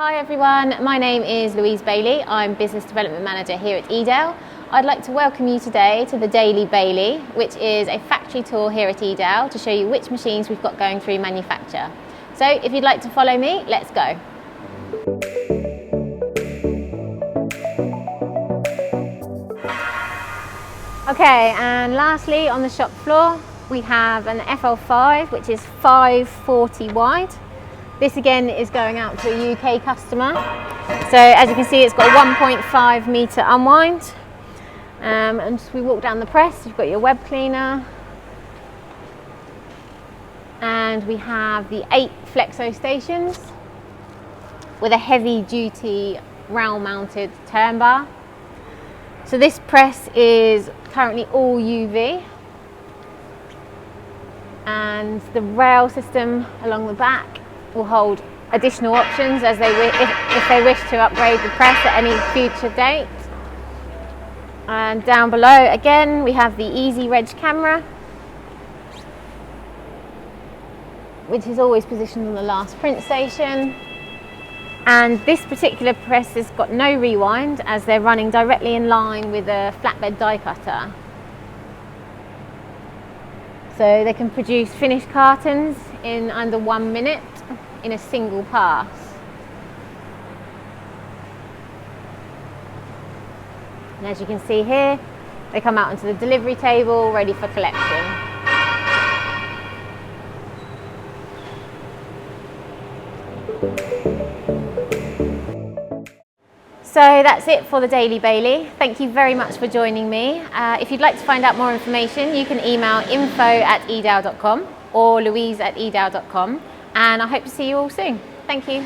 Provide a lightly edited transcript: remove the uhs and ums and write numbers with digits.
Hi everyone, my name is Louise Bailey. I'm Business Development Manager here at Edale. I'd like to welcome you today to the Daily Bailey, which is a factory tour here at Edale to show you which machines we've got going through manufacture. So if you'd like to follow me, let's go. Okay, and lastly on the shop floor we have an FL5 which is 540 wide. This again is going out to a UK customer. So as you can see, it's got a 1.5 metre unwind. And as we walk down the press, you've got your web cleaner. And we have the 8 flexo stations with a heavy duty rail mounted turn bar. So this press is currently all UV. And the rail system along the back will hold additional options as if they wish to upgrade the press at any future date. And down below again we have the Easy Reg camera, which is always positioned on the last print station. And this particular press has got no rewind as they're running directly in line with a flatbed die cutter. So they can produce finished cartons in under 1 minute in a single pass. And as you can see here, they come out onto the delivery table ready for collection. So that's it for the Daily Bailey. Thank you very much for joining me. If you'd like to find out more information, you can email info@edale.com or louise@edale.com, and I hope to see you all soon. Thank you.